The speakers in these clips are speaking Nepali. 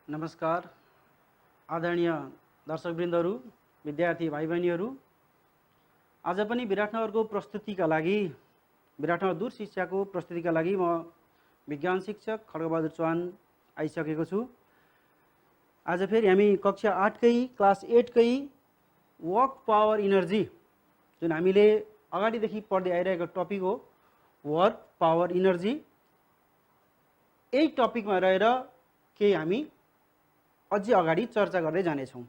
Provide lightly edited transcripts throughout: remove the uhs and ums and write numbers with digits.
नमस्कार आदरणीय दर्शकवृन्दहरू, विद्यार्थी भाइ बहिनीहरू, आज पनि विराटनगरको प्रस्तुतिका लागि विराटनगर दूर शिक्षाको प्रस्तुतिका लागि म विज्ञान शिक्षक खड्गबहादुर चौहान आइसकेको छु। आज फेरि हामी कक्षा 8 कै क्लास 8 कै वर्क पावर इनर्जी जुन हामीले अगाडिदेखि पढ्दै आइरहेको टपिक हो वर्क पावर इनर्जी, यही टपिकमा रहेर केही हामी अझै अगाडि चर्चा गर्दै जानेछौँ।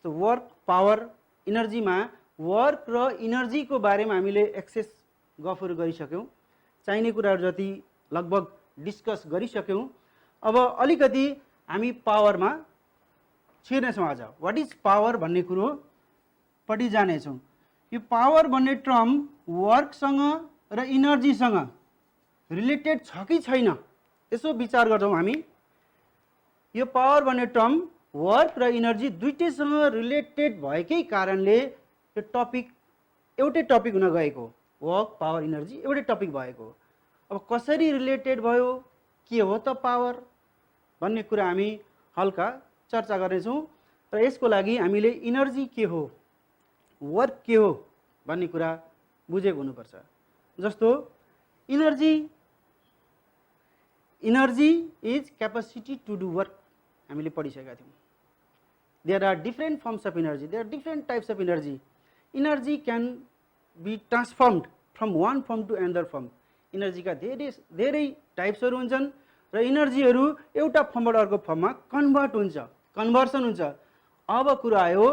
तो वर्क पावर इनर्जीमा वर्क र इनर्जीको बारेमा हामीले एक्सेस गफहरू गरिसक्यौँ, चाहिने कुराहरू जति लगभग डिस्कस गरिसक्यौँ। अब अलिकति हामी पावरमा छिर्नेछौँ। आज वाट इज पावर भन्ने कुरो पट्टि जानेछौँ। यो पावर भन्ने टर्म वर्कसँग र इनर्जीसँग रिलेटेड छ कि छैन यसो विचार गर्छौँ हामी। यो पावर भन्ने टर्म वर्क र इनर्जी दुईटैसँग रिलेटेड भएकै कारणले यो टपिक एउटै टपिक हुन गएको, वर्क पावर इनर्जी एउटै टपिक भएको। अब कसरी रिलेटेड भयो, के हो त पावर भन्ने कुरा हामी हल्का चर्चा गर्नेछौँ र यसको लागि हामीले इनर्जी के हो, वर्क के हो भन्ने कुरा बुझेको हुनुपर्छ। जस्तो energy is capacity to do work हामीले पढिसकेका थियौँ। There are different forms of energy, there are different types of energy. Energy can be transformed from one form to another form. इनर्जीका धेरै टाइप्सहरू हुन्छन् र इनर्जीहरू एउटा फर्मबाट अर्को फर्ममा कन्भर्सन हुन्छ। अब कुरा आयो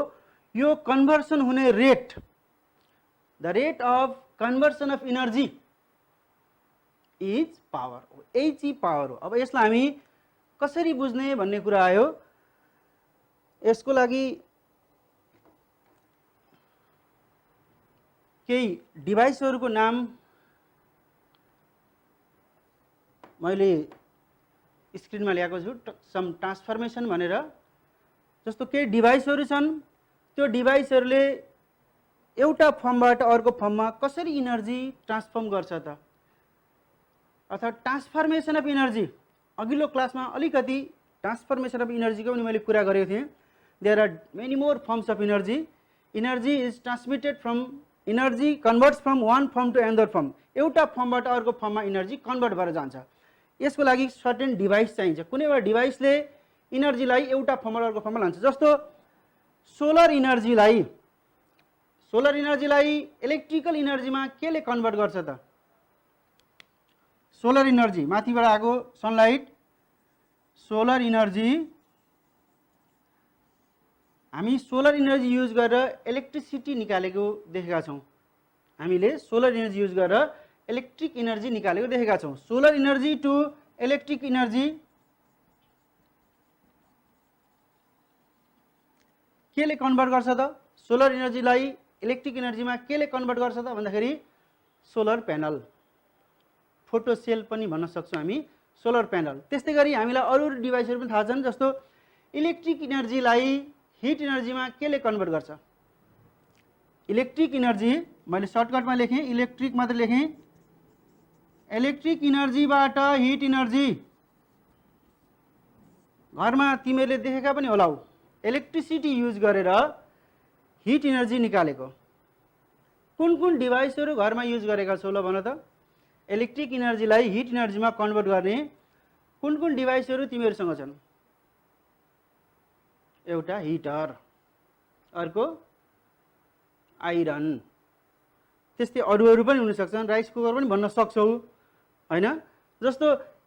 यो कन्भर्सन हुने rate, the rate of conversion of energy is power, यही चाहिँ पावर हो। अब यसलाई हामी कसरी बुझ्ने भन्ने कुरा आयो। यसको लागि केही डिभाइसहरूको नाम मैले स्क्रिनमा ल्याएको छु, सम ट्रान्सफर्मेसन भनेर। जस्तो केही डिभाइसहरू छन्, त्यो डिभाइसहरूले एउटा फर्मबाट अर्को फर्ममा कसरी इनर्जी ट्रान्सफर्म गर्छ त, अर्थात् ट्रान्सफर्मेसन अफ इनर्जी। अघिल्लो क्लासमा अलिकति ट्रान्सफर्मेसन अफ इनर्जीको पनि मैले कुरा गरेको थिएँ। There are many more forms of energy. Energy is transmitted from, energy converts from one form to another form. एउटा फर्मबाट अर्को फर्ममा इनर्जी कन्भर्ट भएर जान्छ। यसको लागि सर्टेन डिभाइस चाहिन्छ। कुनै एउटा डिभाइसले इनर्जीलाई एउटा फर्मबाट अर्को फर्ममा लान्छ। जस्तो सोलर इनर्जीलाई इलेक्ट्रिकल इनर्जीमा केले कन्भर्ट गर्छ त? सोलर इनर्जी माथिबाट आएको सनलाइट, सोलर इनर्जी, हामी सोलर इनर्जी युज गरेर इलेक्ट्रिसिटी निकालेको देखेका छौँ। हामीले सोलर इनर्जी युज गरेर इलेक्ट्रिक इनर्जी निकालेको देखेका छौँ। Solar energy to electric energy केले कन्भर्ट गर्छ त? सोलर इनर्जीलाई इलेक्ट्रिक इनर्जीमा केले कन्भर्ट गर्छ त भन्दाखेरि सोलर प्यानल, फोटो सेल पनि भन्न सक्छौँ हामी, सोलर प्यानल। त्यस्तै गरी हामीलाई अरू डिभाइसहरू पनि थाहा छन्। जस्तो इलेक्ट्रिक इनर्जीलाई हिट इनर्जीमा केले कन्भर्ट गर्छ? इलेक्ट्रिक इनर्जी मैले सर्टकटमा लेखेँ, इलेक्ट्रिक मात्र लेखेँ। इलेक्ट्रिक इनर्जीबाट हिट इनर्जी, घरमा तिमीहरूले देखेका पनि होला, इलेक्ट्रिसिटी युज गरेर हिट इनर्जी निकालेको। कुन कुन डिभाइसहरू घरमा युज गरेका छौ ल भन त? इलेक्ट्रिक इनर्जीलाई हिट इनर्जीमा कन्भर्ट गर्ने कुन कुन डिभाइसहरू तिमीहरूसँग छन्? एउटा हिटर, अर्को आइरन, त्यस्तै अरूहरू पनि हुन सक्छन्, राइस कुकर पनि भन्न सक्छौ हैन। जस्तो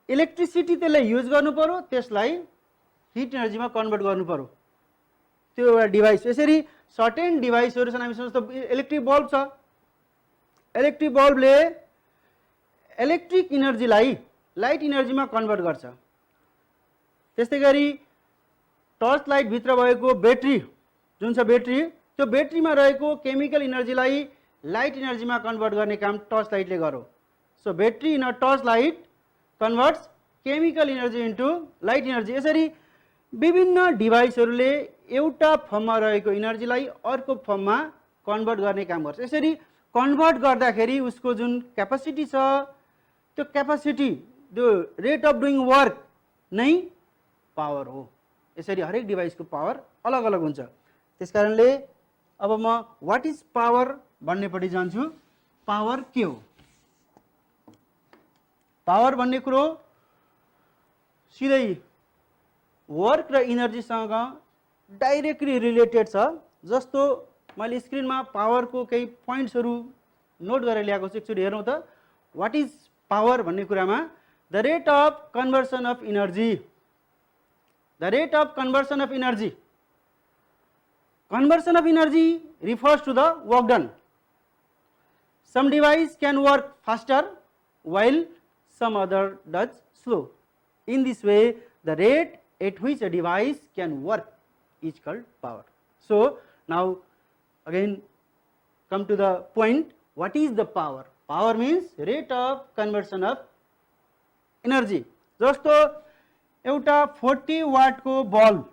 इलेक्ट्रिसिटी त्यसले युज गर्नु पर्यो, त्यसलाई हिट इनर्जीमा कन्भर्ट गर्नु पर्यो, त्यो एउटा डिभाइस। यसरी सर्टेन डिभाइसहरू छन् हामीसँग। जस्तो इलेक्ट्रिक बल्ब छ, इलेक्ट्रिक बल्बले इलेक्ट्रिक इनर्जीलाई लाइट इनर्जीमा कन्भर्ट गर्छ। त्यस्तै गरी टर्च लाइट भित्र भएको ब्याट्री जुन छ ब्याट्री, त्यो ब्याट्रीमा रहेको केमिकल इनर्जीलाई लाइट इनर्जीमा कन्भर्ट गर्ने काम टर्च लाइटले गर्यो। So battery in a torch light converts chemical energy into light energy. यसरी विभिन्न डिभाइसहरूले एउटा फर्ममा रहेको इनर्जीलाई अर्को फर्ममा कन्भर्ट गर्ने काम गर्छ। यसरी कन्भर्ट गर्दाखेरि उसको जुन क्यापेसिटी छ, त्यो capacity, the rate of doing work नै पावर हो। यसरी हरेक डिभाइसको पावर अलग अलग हुन्छ। त्यसकारणले अब म व्हाट इज पावर भन्नेपट्टि जान्छु। पावर के हो? पावर भन्ने कुरो सिधै वर्क र इनर्जीसँग डाइरेक्टली रिलेटेड छ। जस्तो मैले स्क्रिनमा पावरको केही पोइन्ट्सहरू नोट गरेर ल्याएको छु, एकचोटि हेरौँ त। व्हाट इज पावर भन्ने कुरामा the rate of conversion of energy, the rate of conversion of energy, conversion of energy refers to the work done. Some device can work faster while some other does slow. In this way, the rate at which a device can work is called power. So now again come to the point, what is the power? Power means rate of conversion of energy. जस्तो एउटा 40 वाट को बल्ब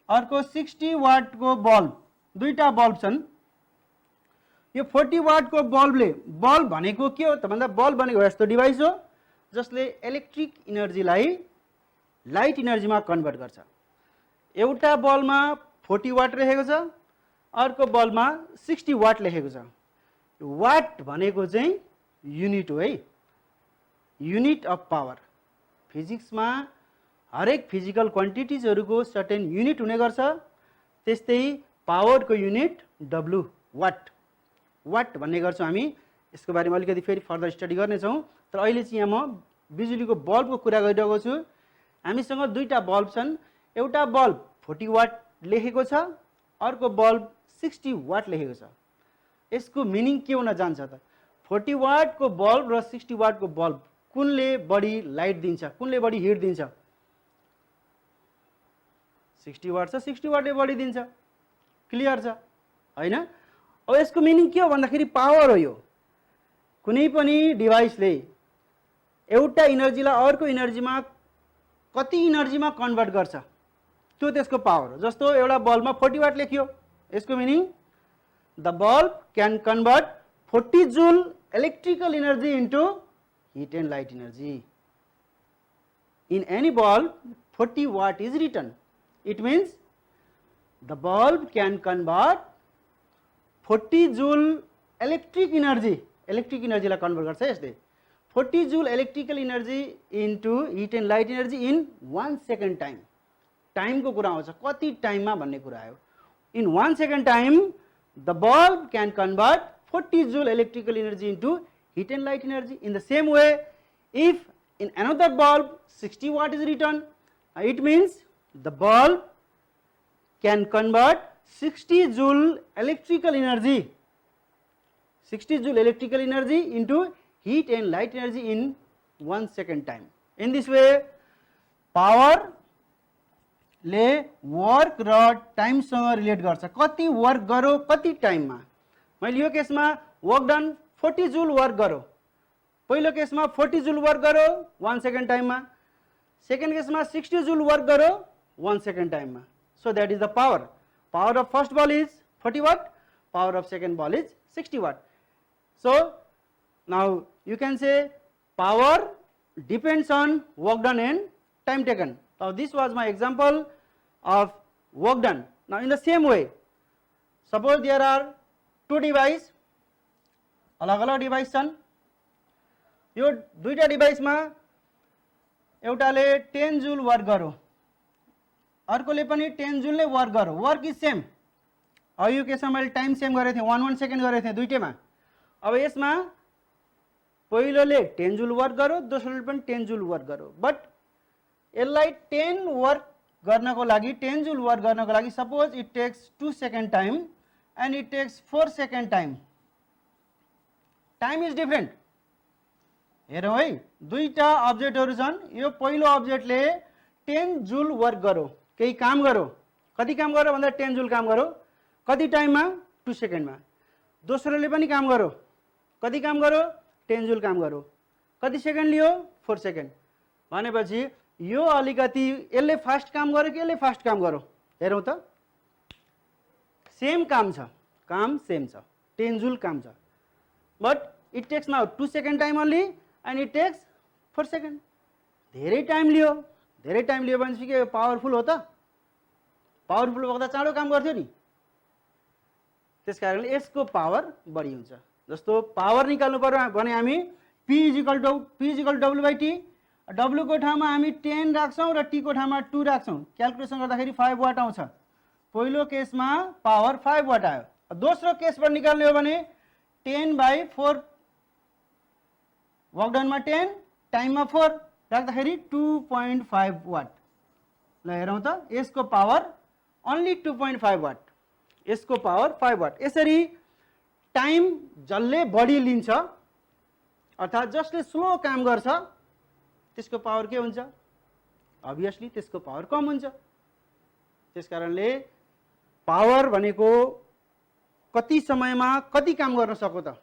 अर्को 60 वाट को बल्ब, दुईटा बल्ब छन्। यो 40 वाट को बल्बले, बल्ब भनेको के हो त भन्दा बल्ब भनेको यस्तो डिभाइस हो जसले इलेक्ट्रिक इनर्जीलाई लाइट इनर्जीमा कन्भर्ट गर्छ। एउटा बल्बमा 40 वाट रहेको छ, अर्को बल्बमा 60 वाट लेखेको छ। वाट भनेको चाहिँ युनिट हो है, युनिट अफ पावर। फिजिक्समा हरेक फिजिकल क्वान्टिटिजहरूको सर्टेन युनिट हुने गर्छ। त्यस्तै पावरको युनिट डब्लु, वाट। वाट भन्ने गर्छौँ हामी, यसको बारेमा अलिकति फेरि फर्दर स्टडी गर्नेछौँ। तर अहिले चाहिँ यहाँ म बिजुलीको बल्बको कुरा गरिरहेको छु। हामीसँग दुईटा बल्ब छन्, एउटा बल्ब 40 वाट लेखेको छ, अर्को बल्ब 60 वाट लेखेको छ। यसको मिनिङ के हुन जान्छ त? 40 वाटको बल्ब र 60 वाटको बल्ब कुनले बढी लाइट दिन्छ, कुनले बढी हिट दिन्छ? 60 वाट छ, 60 वाटले बढी दिन्छ। क्लियर छ हैन? अब यसको मिनिङ के हो भन्दाखेरि पावर हो यो। कुनै पनि डिभाइसले एउटा इनर्जीलाई अर्को इनर्जीमा कति इनर्जीमा कन्भर्ट गर्छ त्यो त्यसको पावर हो। जस्तो एउटा बल्बमा 40 वाट लेख्यो, यसको meaning the bulb can convert 40 joule electrical energy into heat and light energy. In any bulb 40 watt is written. It means the bulb can convert 40 joule electric energy, लाई कन्भर्ट गर्छ यसले 40 joule electrical energy into heat and light energy in 1 second time. Time को कुरा आउँछ, कति टाइममा भन्ने कुरा आयो। In 1 second time the bulb can convert 40 joule electrical energy into heat and light energy. In the same way, if in another bulb 60 watt is written, it means the bulb can convert 60 joule electrical energy, 60 joule electrical energy into heat and light energy in 1 second time. In this way, power ले वर्क र टाइम सँग रिलेट गर्छ। कति वर्क गरो कति टाइममा। मैले यो केसमा वर्क डन 40 जूल वर्क गरो, पहिलो केसमा 40 जूल वर्क गरो 1 सेकेन्ड टाइममा, सेकेन्ड केसमा 60 जूल वर्क गरो 1 सेकेन्ड टाइममा। So that is the power. Power of first ball is 40 watt, power of second ball is 60 watt. So now you can say power depends on work done and time taken. Now this was my example of work done. Now in the same way, suppose there are two device, अलग अलग डिभाइस छन्। यो दुईटा डिभाइसमा एउटाले 10 जूल वर्क गर्यो, अर्कोले पनि 10 जूल नै वर्क गर्यो, वर्क इज सेम। अब यो केसमा मैले टाइम सेम गरेको थिएँ, 1 सेकेन्ड गरेको थिएँ दुईटैमा। अब यसमा पहिलोले 10 जूल वर्क गर्यो, दोस्रोले पनि 10 जूल वर्क गर्यो। बट यसलाई 10 वर्क गर्नको लागि 10 जूल वर्क गर्नको लागि suppose it takes 2 second time and it takes 4 second time. Time is different. हेरौँ है, दुईटा अब्जेक्टहरु छन्। यो पहिलो अब्जेक्टले 10 जूल वर्क गर्यो, केही काम गर्यो। कति काम गर्यो भन्दा 10 जूल काम गर्यो, कति टाइममा 2 सेकेन्डमा। दोस्रोले पनि काम गर्यो, कति काम गर्यो 10 जूल काम गर्यो, कति सेकेन्ड लियो 4 सेकेन्ड। भनेपछि यो अलिकति यसले फास्ट काम गर्यो कि यसले फास्ट काम गर्यो। हेरौँ त, सेम काम छ, काम सेम छ, 10 जूल काम छ। But it takes now 2 second time only and it takes 4 second. धेरै टाइम लियो, धेरै टाइम लियो भनेपछि के पावरफुल हो त? पावरफुल भएको त चाँडो काम गर्थ्यो नि। त्यसकारणले यसको पावर बढी हुन्छ। जस्तो पावर निकाल्नु पर्यो भने हामी P equal to W/T, W को ठाउँमा हामी 10 राख्छौँ र T को ठाउँमा 2 राख्छौँ। क्याल्कुलेसन गर्दाखेरि 5 वाट आउँछ। पहिलो केसमा पावर 5 वाट आयो। दोस्रो केसबाट निकाल्ने हो भने 10/4 वर्क डनमा 10 टाइममा 4 राख्दाखेरि 2.5 वाट। ल हेरौँ त, यसको पावर ओन्ली 2.5 वाट, यसको पावर 5 वाट। यसरी टाइम जसले बढी लिन्छ अर्थात् जसले स्लो काम गर्छ त्यसको पावर के हुन्छ? अभियसली त्यसको पावर कम हुन्छ। त्यसकारणले पावर भनेको कति समयमा कति काम गर्न सक्यो त?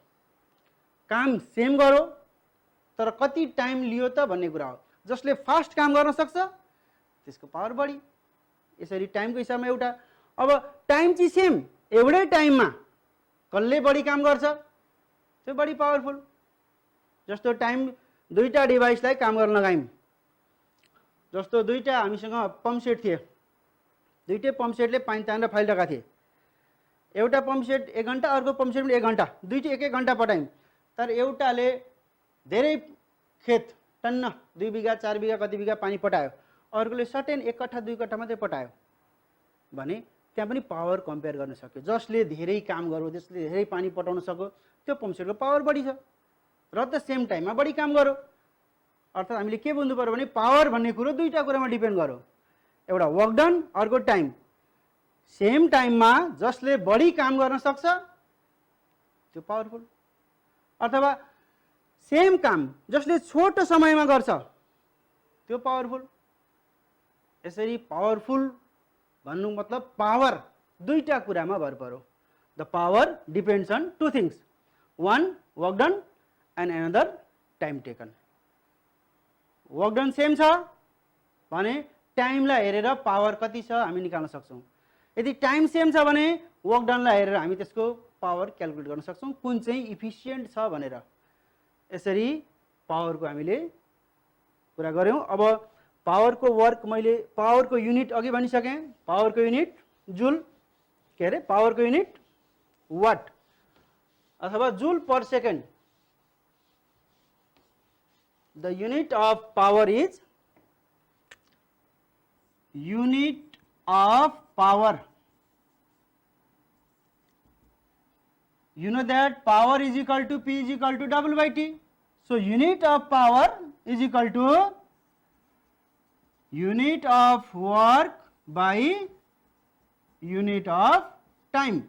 काम सेम गरो तर कति टाइम लियो त भन्ने कुरा हो। जसले फास्ट काम गर्न सक्छ त्यसको पावर बढी। यसरी टाइमको हिसाबमा एउटा, अब टाइम चाहिँ सेम, एउटै टाइममा कसले बढी काम गर्छ त्यो बढी पावरफुल। जस्तो टाइम दुईटा डिभाइसलाई काम गर्न लगायौँ। जस्तो दुईटा हामीसँग पम्प सेट थिए, दुईटै पम्प सेटले पानी तानेर फालिरहेका थिए। एउटा पम्प सेट 1 घन्टा, अर्को पम्प सेट 1 घन्टा, दुईटै 1-1 घन्टा पठायौँ। तर एउटाले धेरै खेत टन्न 2 बिघा 4 बिघा कति बिघा पानी पठायो, अर्कोले सर्टेन 1 कट्ठा 2 कट्ठा मात्रै पठायो भने त्यहाँ पनि पावर कम्पेयर गर्न सक्यो। जसले धेरै काम गर्यो, जसले धेरै पानी पठाउन सक्यो त्यो पम्प सेटको पावर बढी छ र त सेम टाइममा बढी काम गर्यो। अर्थात् हामीले के बुझ्नु पर्यो भने पावर भन्ने कुरो दुईटा कुरामा डिपेन्ड गर्यो। एउटा वर्क डन, अर्को टाइम। सेम टाइममा जसले बढी काम गर्न सक्छ त्यो पावरफुल, अथवा सेम काम जसले छोटो समयमा गर्छ त्यो पावरफुल। यसरी पावरफुल भन्नु मतलब पावर दुईटा कुरामा भर पर्यो। The power depends on 2 things, 1 work done and another time taken. Work done same छ भने टाइमलाई हेरेर पावर कति छ हामी निकाल्न सक्छौँ। यदि टाइम सेम छ भने वर्क डनलाई हेरेर हामी त्यसको पावर क्याल्कुलेट गर्न सक्छौँ कुन चाहिँ इफिसियन्ट छ भनेर। यसरी पावरको हामीले कुरा गऱ्यौँ। अब पावरको वर्क, मैले पावरको युनिट अघि भनिसकेँ। पावरको युनिट जुल, के अरे पावरको युनिट वाट अथवा joule per second. The unit of power is unit of power. You know that power is equal to P is equal to W/T. So unit of power is equal to unit of work by unit of time.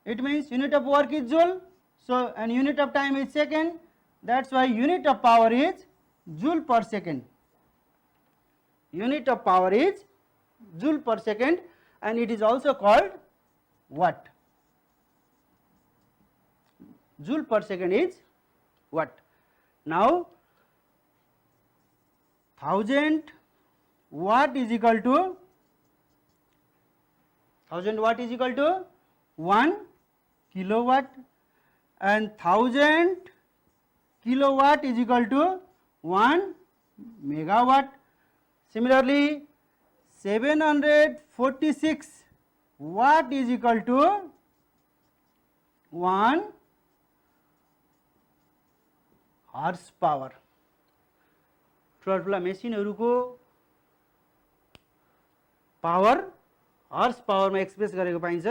It means unit of work is joule, so and unit of time is second. That's why unit of power is joule per second. Unit of power is joule per second and it is also called watt. Joule per second is watt. Now 1000 watt is equal to 1 kilowatt and 1000 kilowatt is equal to 1 megawatt. Similarly 746 watt is equal to 1 horsepower. ठुला मेसिनहरुको पावर हर्स पावरमा एक्सप्रेस गरेको पाइन्छ।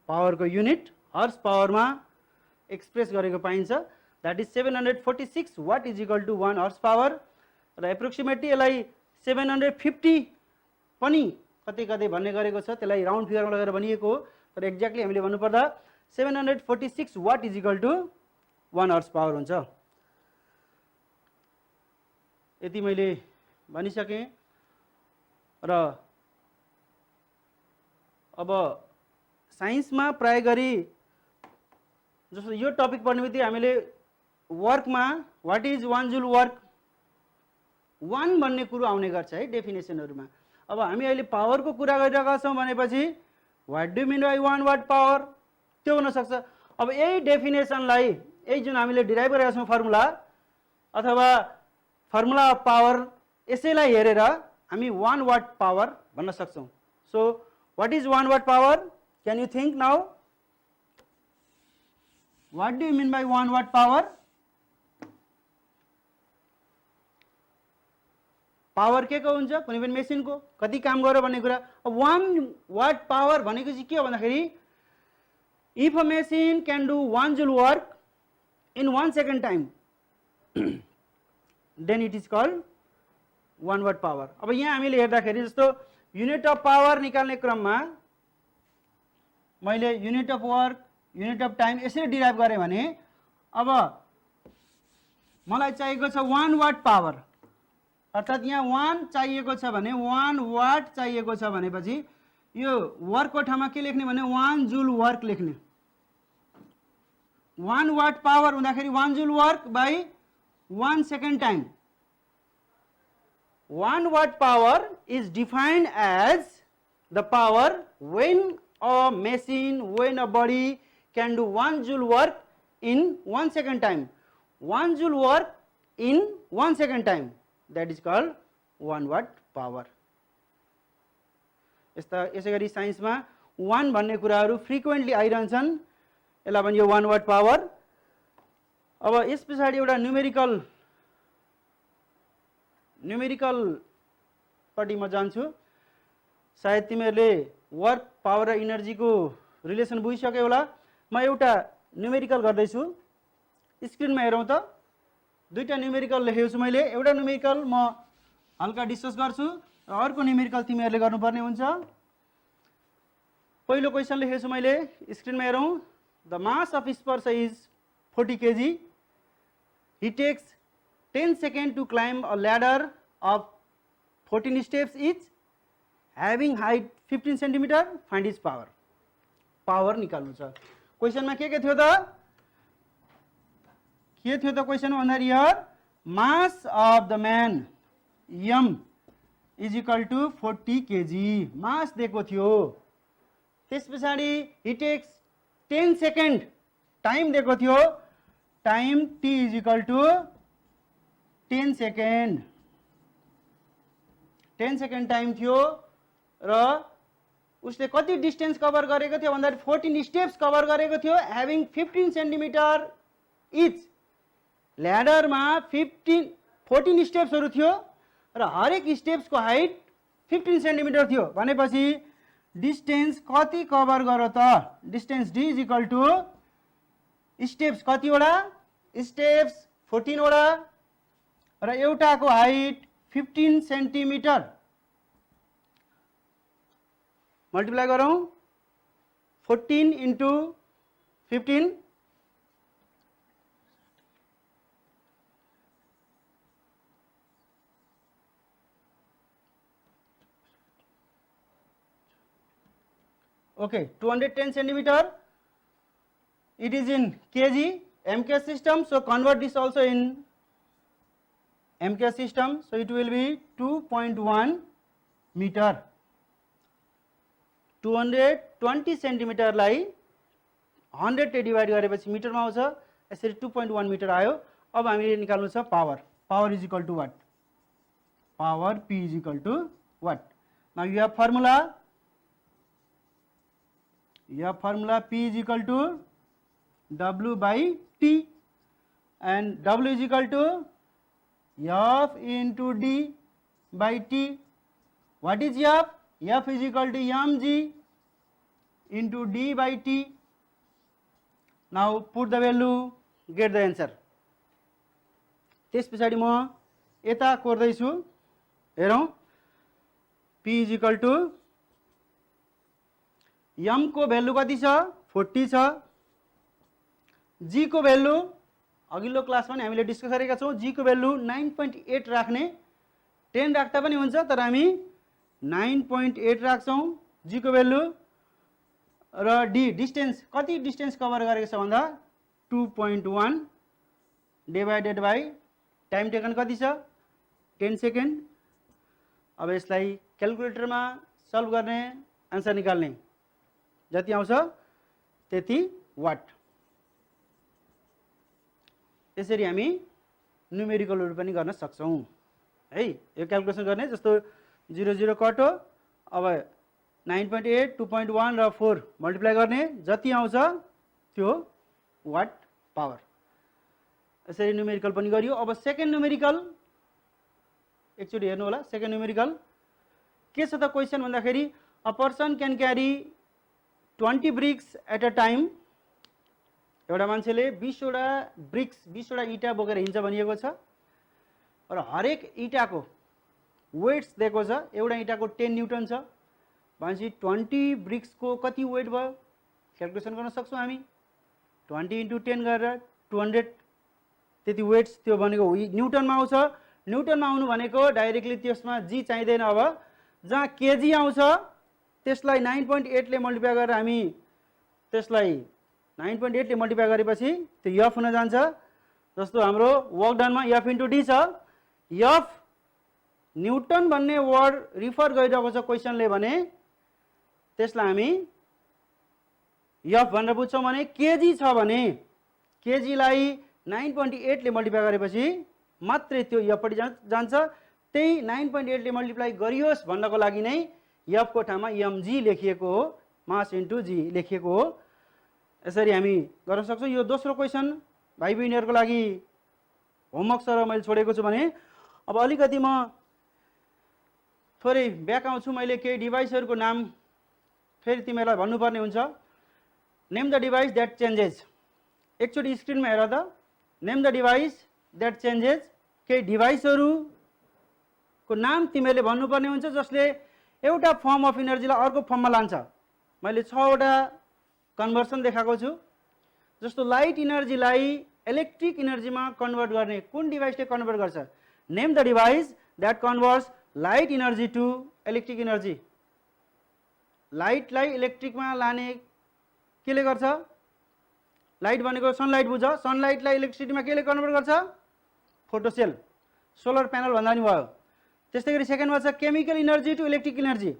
पावरको युनिट हर्स पावरमा एक्सप्रेस गरेको पाइन्छ। That is 746 watt is equal to 1 horse power र एप्रोक्सिमेटली यसलाई 750 पनि कतै कतै भन्ने गरेको छ। त्यसलाई राउन्ड फिगरमा लगेर भनिएको हो तर एक्ज्याक्टली हामीले भन्नुपर्दा 746 watt is equal to 1 horse power हुन्छ। यति मैले भनिसकेँ र अब साइन्समा प्राय गरी जस्तो यो टपिक पढ्ने बित्तिकै हामीले वर्कमा व्हाट इज 1 जुल वर्क 1 भन्ने कुरो आउने गर्छ है डेफिनेसनहरुमा। अब हामी अहिले पावरको कुरा गरिरहेका छौं भनेपछि what do mean by 1 watt power त्यो हुन सक्छ। अब यही डेफिनेसनलाई यही जुन हामीले डिराइभ गरेका छौं फर्मुला अथवा फर्मुला अफ पावर यसैलाई हेरेर हामी 1 वाट पावर भन्न सक्छौं। So what is 1 watt power? Can you think now? What do you mean by 1 watt power? Power के को हुन्छ? कुनै पनि मेसिनको कति काम गर्यो भन्ने कुरा। अब 1 वाट पावर भनेको चाहिँ के हो भन्दाखेरि if a machine can do 1 joule work in 1 second time then it is called 1 watt power. अब यहाँ हामीले हेर्दाखेरि जस्तो युनिट अफ पावर निकाल्ने क्रममा मैले unit of work, unit of time यसरी डिराइभ गरेँ भने अब मलाई चाहिएको छ 1 वाट पावर, अर्थात् यहाँ 1 चाहिएको छ भने 1 वाट चाहिएको छ भनेपछि यो वर्कको ठाउँमा के लेख्ने भने 1 जूल वर्क लेख्ने। 1 वाट पावर हुँदाखेरि 1 joule work by 1 second time. 1 watt power is defined as the power when a machine, when a body can do 1 joule work in 1 second time. 1 joule work in 1 second time, that is called 1 watt power. यसै गरी साइन्समा 1 भन्ने कुराहरू फ्रिक्वेन्टली आइरहन्छन्, यसलाई भनियो 1 वाट पावर। अब यस पछाडि एउटा न्युमेरिकल पट्टि म जान्छु। सायद तिमीहरूले वर्क पावर र इनर्जीको रिलेसन बुझिसक्यो होला। म एउटा न्युमेरिकल गर्दैछु, स्क्रिनमा हेरौँ त। दुईटा न्युमेरिकल लेखेको छु मैले। एउटा न्युमेरिकल म हल्का डिस्कस गर्छु र अर्को न्युमेरिकल तिमीहरूले गर्नुपर्ने हुन्छ। पहिलो क्वेसन लेखेको छु मैले, स्क्रिनमा हेरौँ। द मास अफ स्पर्श is 40 kg. He takes 10 seconds to climb a ladder of 14 steps each, having height 15 centimeter. Find his power. Power निकाल्नु छ। क्वेसनमा के थियो त? के थियो त क्वेसन भन्दाखेरि here mass of the man m is equal to 40 kg mass दिएको थियो। त्यस पछाडि he takes 10 सेकेन्ड टाइम दिएको थियो। Time t is equal to 10 second. 10 second time थियो र उसले कति डिस्टेन्स कभर गरेको थियो भन्दाखेरि 14 स्टेप्स कभर गरेको थियो, ह्याभिङ 15 सेन्टिमिटर इच। ल्याडरमा 14 स्टेप्सहरू थियो र हरेक स्टेप्सको हाइट 15 सेन्टिमिटर थियो भनेपछि डिस्टेन्स कति कभर गर्यो त? Distance d is equal to steps कतिवटा? स्टेप्स 14 वटा र एउटाको हाइट 15 सेन्टिमिटर। मल्टिप्लाई गरौँ 14 into 15 okay 210 centimeter. It is in kg MK system, so convert this also in MK system, so it will be 2.1 meter. 220 सेन्टिमिटरलाई 100 ले डिवाइड गरेपछि मिटरमा आउँछ, यसरी 2.1 मिटर आयो। अब हामीले निकाल्नु छ power. Power is equal to what? Power P is equal to what? Now you have formula. P is equal to W by T, and W is equal to F into D by T. What is F? F is equal to mg into D by T. Now put the value, get the answer. त्यस पछाडि म यता कोर्दैछु, हेरौँ। P is equal to m को भ्यालु कति छ? 40 छ। g को भ्यालु अघिल्लो क्लासमा नि हामीले डिस्कस गरेका छौँ। g को भ्यालु 9.8 राख्ने, 10 राख्दा पनि हुन्छ, तर हामी 9.8 राख्छौँ g को भ्यालु। र d डिस्टेन्स कति डिस्टेन्स कभर गरेको छ भन्दा 2.1 डिभाइडेड बाई टाइम टेकन कति छ? 10 सेकेन्ड। अब यसलाई क्याल्कुलेटरमा सल्भ गर्ने, आन्सर निकाल्ने, जति आउँछ त्यति वाट। यसरी हामी न्युमेरिकलहरू पनि गर्न सक्छौँ। है। यो क्यालकुलेसन गर्ने जस्तो 0 0 कट हो। अब 9.8 2.1 र 4 मल्टिप्लाई गर्ने जति आउँछ त्यो वाट पावर। यसरी न्युमेरिकल पनि गरियो। अब सेकेन्ड न्युमेरिकल एकचोटि हेर्नु होला। सेकेन्ड न्युमेरिकल के छ त क्वेसन भन्दाखेरि a person can carry 20 bricks at a time. एउटा मान्छेले 20 वटा ब्रिक्स 20 वटा इटा बोकेर हिँड्छ भनिएको छ र हरेक इटाको वेट्स दिएको छ। एउटा इटाको 10 न्युटन छ भनेपछि 20 ब्रिक्सको कति वेट भयो क्यालकुलेसन गर्न सक्छौँ हामी। 20 × 10 गरेर 200 त्यति वेट्स त्यो भनेको न्युटनमा आउँछ। न्युटनमा आउनु भनेको डाइरेक्टली त्यसमा जी चाहिँदैन। अब जहाँ केजी आउँछ त्यसलाई 9.8 ले मल्टिप्लाई गरेर हामी त्यसलाई 9.8 ले मल्टिप्लाई गरेपछि त्यो एफ हुन जान्छ। जस्तो हाम्रो वर्क डनमा एफ इन्टु डी छ। एफ न्युटन भन्ने वर्ड रिफर गरिरहेको छ क्वेसनले भने त्यसलाई हामी एफ भनेर बुझ्छौँ। भने केजी छ भने केजीलाई 9.8 ले मल्टिप्लाई गरेपछि मात्रै त्यो एफपट्टि जान्छ। त्यही 9.8 ले मल्टिप्लाई गरियोस् भन्नको लागि नै एफको ठाउँमा एमजी लेखिएको हो, मास इन्टु जी लेखिएको हो। यसरी हामी गर्न सक्छौँ। यो दोस्रो क्वेसन भाइ बहिनीहरूको लागि होमवर्क सर मैले छोडेको छु भने अब अलिकति म थोरै ब्याक आउँछु। मैले केही डिभाइसहरूको नाम फेरि तिमीहरूलाई भन्नुपर्ने हुन्छ। Name the device that changes. एकचोटि स्क्रिनमा हेर त। Name the device that changes. केही डिभाइसहरूको नाम तिमीहरूले भन्नुपर्ने हुन्छ जसले एउटा फर्म अफ इनर्जीलाई अर्को फर्ममा लान्छ। मैले 6 वटा कन्भर्सन देखाएको छु। जस्तो लाइट इनर्जीलाई इलेक्ट्रिक इनर्जीमा कन्भर्ट गर्ने कुन डिभाइसले कन्भर्ट गर्छ? Name the device that converts light energy to electric energy. लाइटलाई इलेक्ट्रिकमा लाने केले गर्छ? लाइट भनेको सनलाइट बुझ। सनलाइटलाई इलेक्ट्रिसिटीमा केले कन्भर्ट गर्छ? फोटोसेल, सोलर प्यानल भन्दा नि भयो। त्यस्तै गरी सेकेन्डमा छ chemical energy to electric energy.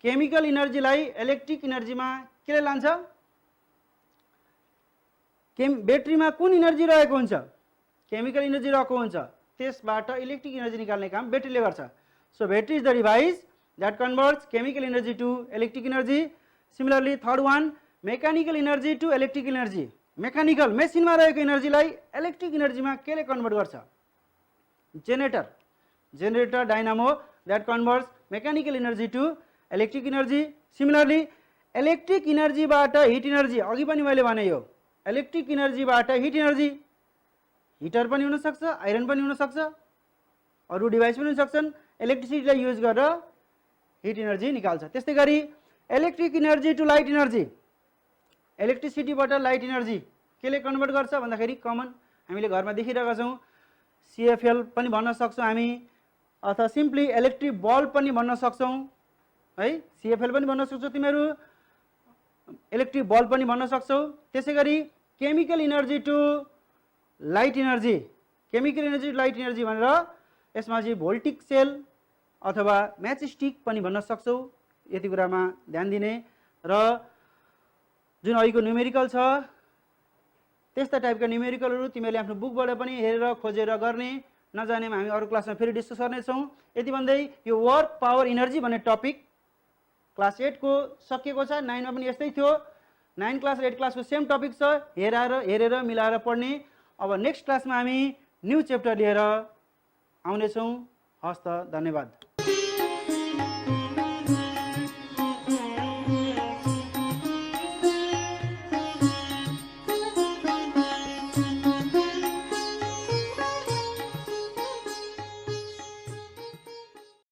Chemical इनर्जीलाई इलेक्ट्रिक इनर्जीमा केले लान्छ? ब्याट्रीमा कुन इनर्जी रहेको हुन्छ? केमिकल इनर्जी रहेको हुन्छ। त्यसबाट इलेक्ट्रिक इनर्जी निकाल्ने काम ब्याट्रीले गर्छ। So battery is the device that converts chemical energy to electric energy. Similarly third one mechanical energy to electric energy. Mechanical मेसिनमा रहेको इनर्जीलाई इलेक्ट्रिक इनर्जीमा केले कन्भर्ट गर्छ? Generator. Generator dynamo that converts mechanical energy to electric energy. Similarly electric इनर्जीबाट हिट इनर्जी, अघि पनि मैले भने यो इलेक्ट्रिक इनर्जीबाट हिट इनर्जी, हिटर पनि हुनसक्छ, आइरन पनि हुनसक्छ, अरू डिभाइस पनि हुन सक्छन्। इलेक्ट्रिसिटीलाई युज गरेर हिट इनर्जी निकाल्छ। त्यस्तै गरी electric energy to light energy. इलेक्ट्रिसिटीबाट लाइट इनर्जी केले कन्भर्ट गर्छ भन्दाखेरि कमन हामीले घरमा देखिरहेका छौँ सिएफएल पनि भन्न सक्छौँ हामी, अथवा सिम्पली इलेक्ट्रिक बल्ब पनि भन्न सक्छौँ है। सिएफएल पनि भन्न सक्छौ तिमीहरू, इलेक्ट्रिक बल्ब पनि भन्न सक्छौ। त्यसै गरी chemical energy to light energy. Chemical energy to light energy भनेर यसमा चाहिँ भोल्टिक सेल अथवा म्याच स्टिक पनि भन्न सक्छौ। यति कुरामा ध्यान दिने। र जुन अहिलेको न्युमेरिकल छ त्यस्ता टाइपका न्युमेरिकलहरू तिमीहरूले आफ्नो बुकबाट पनि हेरेर खोजेर गर्ने। नजानेमा हामी अरू क्लासमा फेरि डिस्कस गर्नेछौँ। यति भन्दै यो वर्क पावर इनर्जी भन्ने टपिक क्लास 8 को सकिएको छ। 9 मा पनि यस्तै थियो। 9 क्लास र 8 क्लासको सेम टपिक छ। हेरेर मिलाएर पढ्ने। अब नेक्स्ट क्लासमा हामी न्यू च्याप्टर लिएर आउनेछौँ। हस्त, धन्यवाद।